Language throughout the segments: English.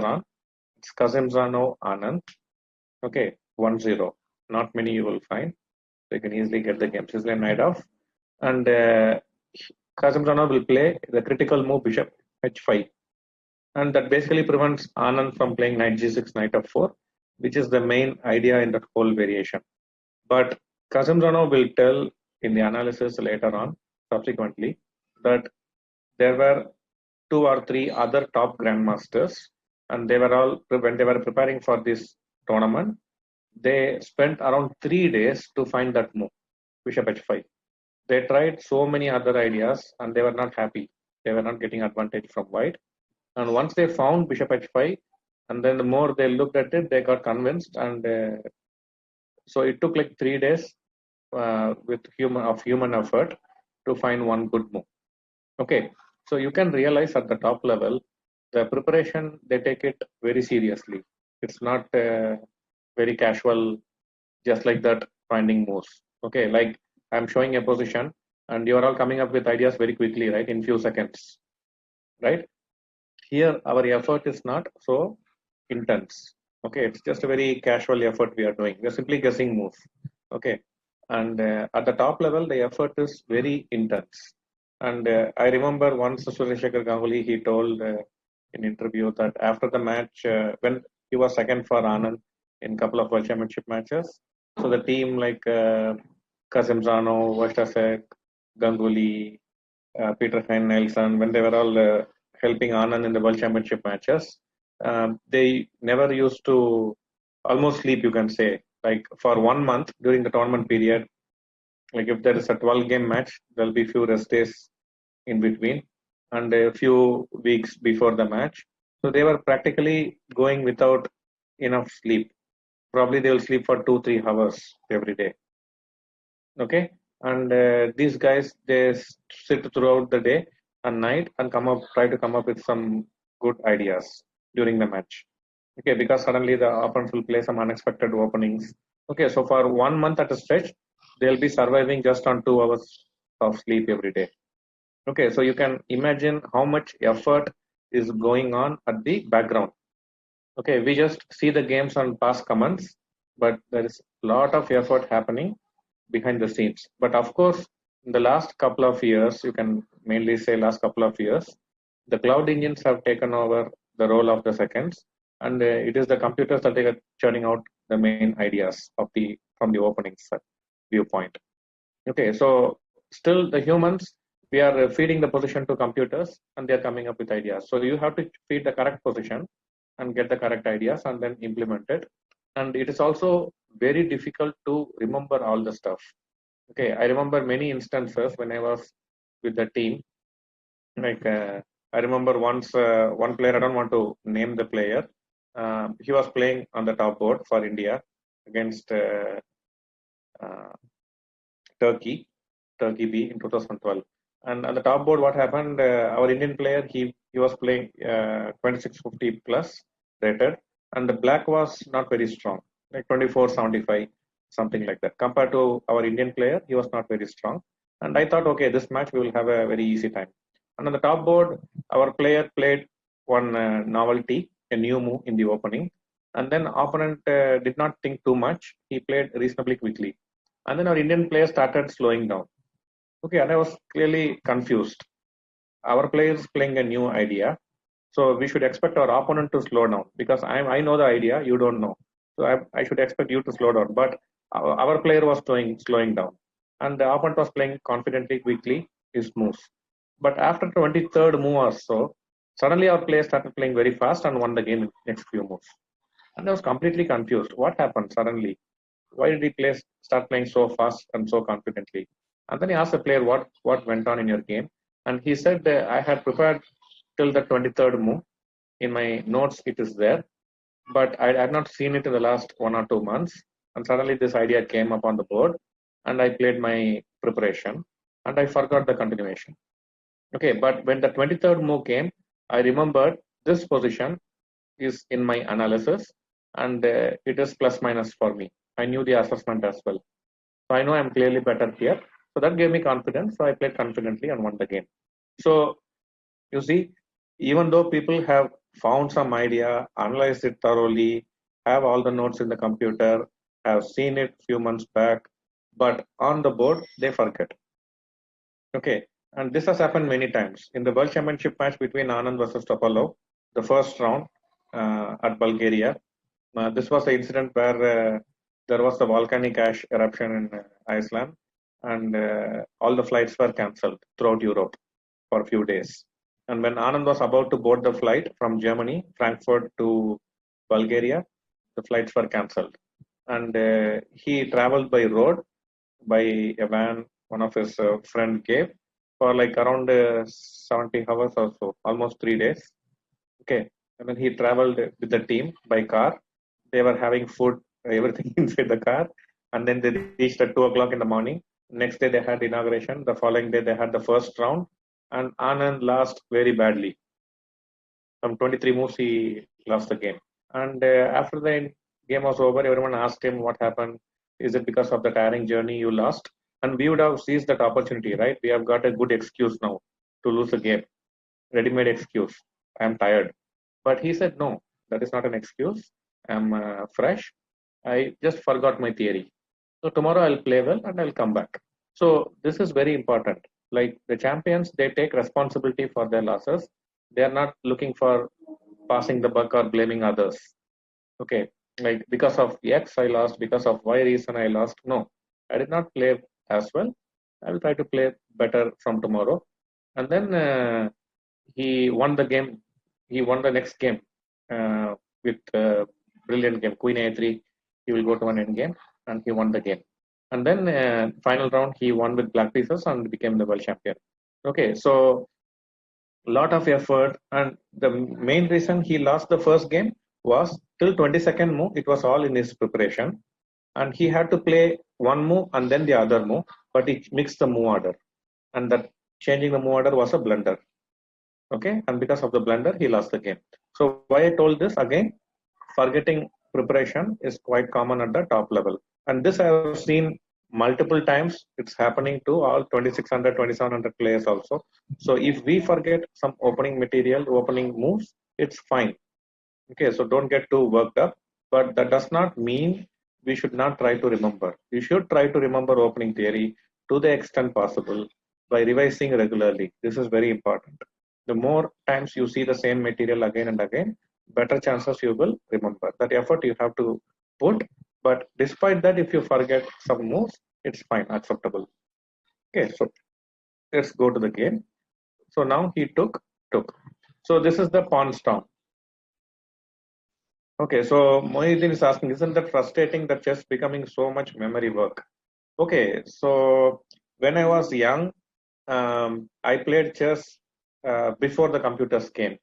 on. It's Kasimdzhanov Anand. Okay, 1-0. Not many you will find. So you can easily get the game. Sicilian knight off. And Kasimdzhanov will play the critical move bishop h5. And that basically prevents Anand from playing knight g6, knight f4, which is the main idea in that whole variation. But Kasimdzhanov will tell in the analysis later on, subsequently, that there were 2 or 3 other top grandmasters, and they were all, when they were preparing for this tournament, they spent around 3 days to find that move, bishop h5. They tried so many other ideas and they were not happy. They were not getting advantage from white. And once they found bishop h5, and then the more they looked at it, they got convinced. And so it took like 3 days with human effort to find one good move. Okay, so you can realize at the top level, the preparation, they take it very seriously. It's not very casual, just like that, finding moves. Okay, like I'm showing a position and you're all coming up with ideas very quickly, right, in few seconds, right? Here, our effort is not so intense. Okay, it's just a very casual effort we are doing. We're simply guessing moves. Okay, and at the top level, the effort is very intense. And I remember once Sureshekar Ganguly, he told in interview that after the match, when he was second for Anand in couple of World Championship matches, so the team like Kasimdzhanov, Vastasek, Ganguly, Peter Hein Nelson, when they were all helping Anand in the World Championship matches, they never used to almost sleep, you can say. Like for 1 month during the tournament period, like if there is a 12-game match, there'll be few rest days in between and a few weeks before the match. So they were practically going without enough sleep. Probably they will sleep for 2-3 hours every day. Okay, and these guys, they sit throughout the day and night and try to come up with some good ideas during the match. Okay, because suddenly the opponents will play some unexpected openings. Okay, so for 1 month at a stretch, they'll be surviving just on 2 hours of sleep every day. Okay, so you can imagine how much effort is going on at the background. Okay, we just see the games on past comments, but there is a lot of effort happening behind the scenes. But of course, in the last couple of years, you can mainly say last couple of years, the cloud engines have taken over the role of the seconds, and it is the computers that are churning out the main ideas from the opening viewpoint. Okay, so still the humans, we are feeding the position to computers, and they are coming up with ideas. So you have to feed the correct position and get the correct ideas and then implement it. And it is also very difficult to remember all the stuff. Okay, I remember many instances when I was with the team. Like I remember once one player, I don't want to name the player, he was playing on the top board for India against Turkey B in 2012. And on the top board, what happened? Our Indian player, he was playing 2650 plus rated, and the black was not very strong, like 2475, something like that. Compared to our Indian player, he was not very strong. And I thought, okay, this match we will have a very easy time. And on the top board, our player played one novelty, a new move in the opening. And then opponent did not think too much. He played reasonably quickly. And then our Indian player started slowing down. Okay, and I was clearly confused. Our player is playing a new idea. So we should expect our opponent to slow down because I know the idea, you don't know. So I should expect you to slow down. But our player was slowing down. And the opponent was playing confidently, quickly, his moves. But after 23rd move or so, suddenly our player started playing very fast and won the game in next few moves. And I was completely confused. What happened suddenly? Why did he start playing so fast and so confidently? And then he asked the player what went on in your game. And he said, I had prepared till the 23rd move. In my notes, it is there. But I had not seen it in the last 1 or 2 months. And suddenly this idea came up on the board. And I played my preparation. And I forgot the continuation. Okay, but when the 23rd move came, I remembered this position is in my analysis. And it is plus minus for me. I knew the assessment as well. So I know I'm clearly better here. So that gave me confidence. So I played confidently and won the game. So you see, even though people have found some idea, analyzed it thoroughly, have all the notes in the computer, have seen it few months back, but on the board they forget. Okay, and this has happened many times in the World Championship match between Anand versus Topalov, the first round at Bulgaria. This was the incident where there was the volcanic ash eruption in Iceland, and all the flights were cancelled throughout Europe for a few days. And when Anand was about to board the flight from Germany, Frankfurt to Bulgaria, the flights were cancelled. And he traveled by road, by a van one of his friend gave, for like around 70 hours or so, almost 3 days. Okay. And then he traveled with the team by car. They were having food, everything inside the car. And then they reached at 2 o'clock in the morning. Next day they had inauguration. The following day they had the first round. And Anand lost very badly. From 23 moves, he lost the game. And after the game was over, everyone asked him what happened. Is it because of the tiring journey you lost? And we would have seized that opportunity, right? We have got a good excuse now to lose the game. Ready-made excuse. I'm tired. But he said, no, that is not an excuse. I'm fresh. I just forgot my theory. So tomorrow I'll play well and I'll come back. So this is very important. Like the champions, they take responsibility for their losses. They are not looking for passing the buck or blaming others. Okay, like because of X I lost, because of Y reason I lost. No, I did not play as well. I will try to play better from tomorrow. And then he won the game. He won the next game with brilliant game, Queen A3. He will go to an end game, and he won the game. And then final round, he won with black pieces and became the world champion. Okay, so lot of effort, and the main reason he lost the first game was till 22nd move. It was all in his preparation, and he had to play one move and then the other move, but he mixed the move order, and that changing the move order was a blunder. Okay, and because of the blunder, he lost the game. So why I told this again, forgetting preparation is quite common at the top level, and this I have seen multiple times. It's happening to all 2600, 2700 players also. So if we forget some opening material, opening moves, it's fine. Okay, so don't get too worked up, but that does not mean we should not try to remember. You should try to remember opening theory to the extent possible by revising regularly. This is very important. The more times you see the same material again and again, better chances you will remember. That effort you have to put, but despite that, if you forget some moves, it's fine, acceptable. Okay, so let's go to the game. So now he took. So this is the pawn storm. Okay, so Mohideen is asking, isn't that frustrating that chess becoming so much memory work? Okay, so when I was young, I played chess before the computers came.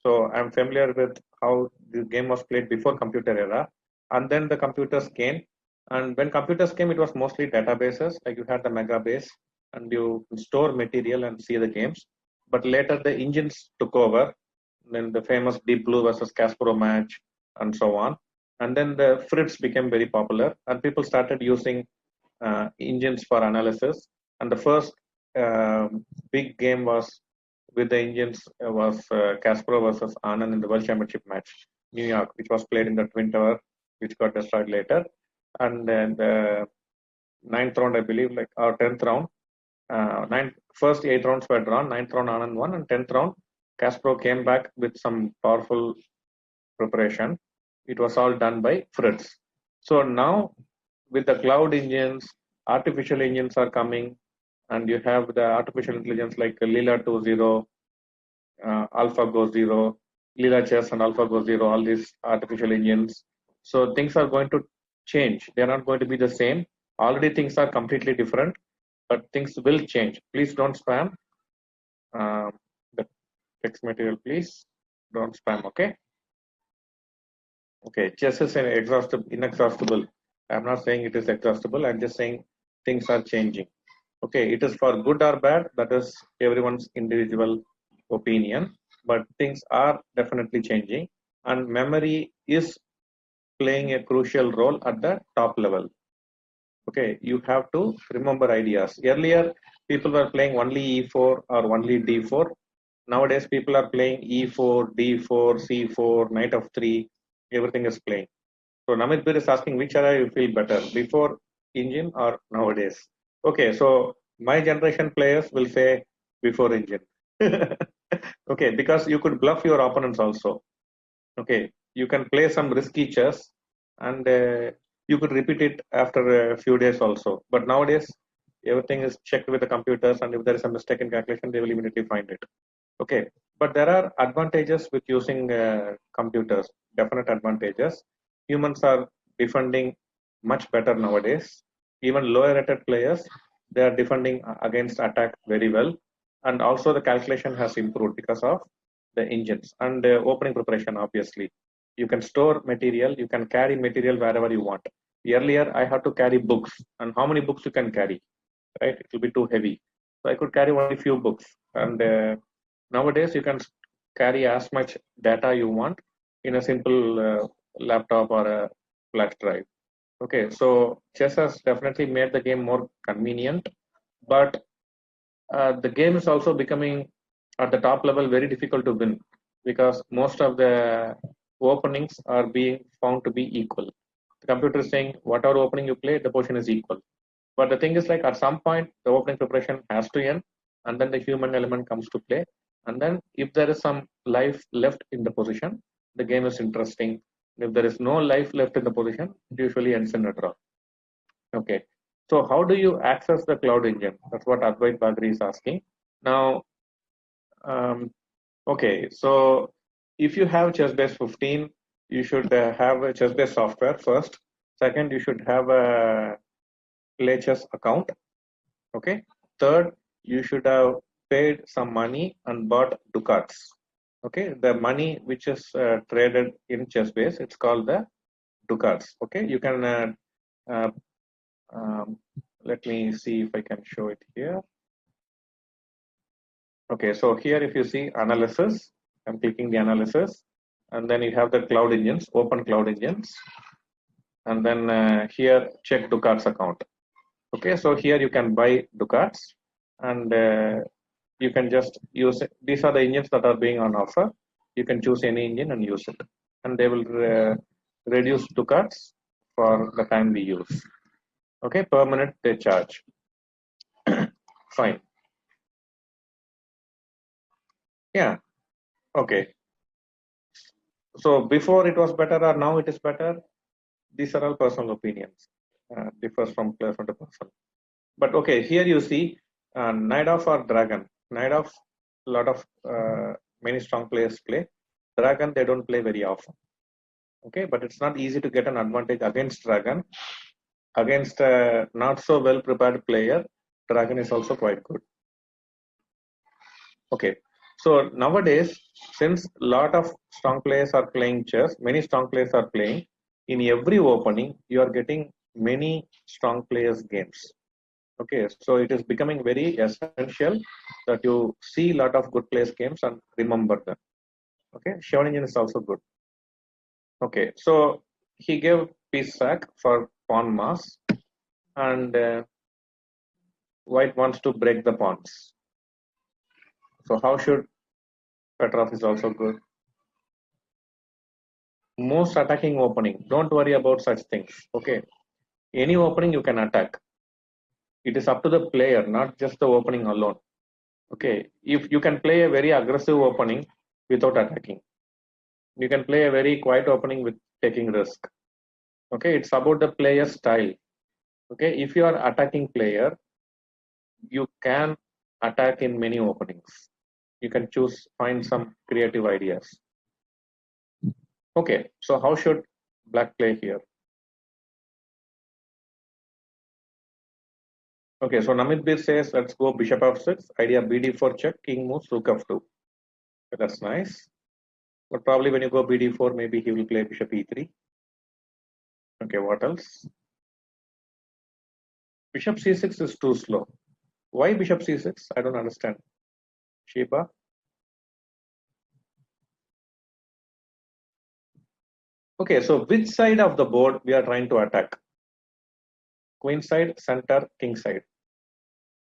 So I'm familiar with how the game was played before computer era. And then the computers came. And when computers came, it was mostly databases, like you had the Megabase and you store material and see the games. But later the engines took over. Then the famous Deep Blue versus Kasparov match and so on. And then the Fritz became very popular and people started using engines for analysis. And the first big game was with the engines was Kasparov versus Anand in the World Championship match, New York, which was played in the Twin Tower, which got destroyed later. And then the 9th round, I believe, like or 10th round, first 8 rounds were drawn. 9th round Anand won, and 10th round Kasparov came back with some powerful preparation. It was all done by Fritz. So now with the cloud engines, artificial engines are coming, and you have the artificial intelligence like Lila 2.0, AlphaGo 0, Lila Chess and AlphaGo 0, all these artificial engines. So things are going to change. They are not going to be the same. Already things are completely different, but things will change. Please don't spam the text material, please. Don't spam, okay? Okay, chess is inexhaustible. I'm not saying it is exhaustible. I'm just saying things are changing. Okay, it is for good or bad. That is everyone's individual opinion. But things are definitely changing, and memory is playing a crucial role at the top level. Okay, you have to remember ideas. Earlier, people were playing only E4 or only D4. Nowadays, people are playing e4, d4, c4, knight of 3. Everything is playing. So Namit Bir is asking which era you feel better, before engine or nowadays? Okay, so my generation players will say before engine. Okay, because you could bluff your opponents also. Okay, you can play some risky chess and you could repeat it after a few days also. But nowadays, everything is checked with the computers, and if there is a mistake in calculation, they will immediately find it. Okay, but there are advantages with using computers, definite advantages. Humans are defending much better nowadays. Even lower rated players, they are defending against attack very well. And also the calculation has improved because of the engines and opening preparation, obviously. You can store material, you can carry material wherever you want. Earlier, I had to carry books, and how many books you can carry, right? It will be too heavy. So I could carry only few books. And nowadays, you can carry as much data you want in a simple laptop or a flash drive. Okay, so chess has definitely made the game more convenient, but the game is also becoming at the top level very difficult to win because most of the openings are being found to be equal. The computer is saying whatever opening you play, the position is equal. But the thing is, like, at some point, the opening preparation has to end, and then the human element comes to play. And then, if there is some life left in the position, the game is interesting. If there is no life left in the position, it usually ends in a draw. Okay. So, how do you access the cloud engine? That's what Advait Bagri is asking. Now, um, okay. So, if you have ChessBase 15, you should have a ChessBase software first. Second, you should have a Play Chess account. Okay. Third, you should have paid some money and bought ducats. Okay. The money which is traded in ChessBase, it's called the ducats. Okay. You can uh, um, let me see if I can show it here. Okay. So here, if you see analysis, I'm clicking the analysis, and then you have the cloud engines, open cloud engines, and then here check ducats account. Okay. So here you can buy ducats, and you can just use it. These are the engines that are being on offer. You can choose any engine and use it, and they will reduce ducats for the time we use. Okay, per minute they charge. Fine. Yeah. Okay. So before it was better or now it is better. These are all personal opinions. Differs from person to person. But okay, here you see Knight of or Dragon. Knight of, a lot of many strong players play. Dragon they don't play very often. Okay, but it's not easy to get an advantage against Dragon. Against a not so well prepared player, Dragon is also quite good. Okay, so nowadays, since a lot of strong players are playing chess, many strong players are playing, in every opening, you are getting many strong players games. Okay, so it is becoming very essential that you see a lot of good players games and remember them. Okay, Shonen is also good. Okay, so he gave piece sack for pawn mass, and white wants to break the pawns. So how should Petrov is also good. Most attacking opening. Don't worry about such things. Okay, any opening you can attack. It is up to the player, not just the opening alone. Okay, if you can play a very aggressive opening without attacking, you can play a very quiet opening with taking risk. Okay, it's about the player style. Okay, if you are attacking player, you can attack in many openings. You can choose, find some creative ideas. Okay, so how should black play here? Okay, so Namit Bir says, let's go bishop f6, idea bd4 check, king moves, rook f2. Okay, that's nice. But probably when you go bd4, maybe he will play bishop e3. Okay, what else? Bishop c6 is too slow. Why bishop c6? I don't understand. Shiba. Okay, so which side of the board we are trying to attack? Queen side, center, king side.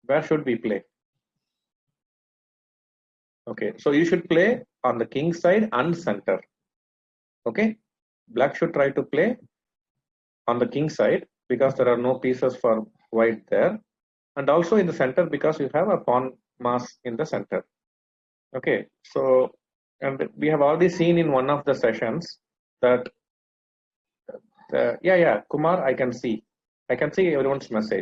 Where should we play? Okay, so you should play on the king side and center. Okay, black should try to play on the king side because there are no pieces for white there, and also in the center because you have a pawn mass in the center. Okay, so and we have already seen in one of the sessions that yeah, Kumar, I can see everyone's message.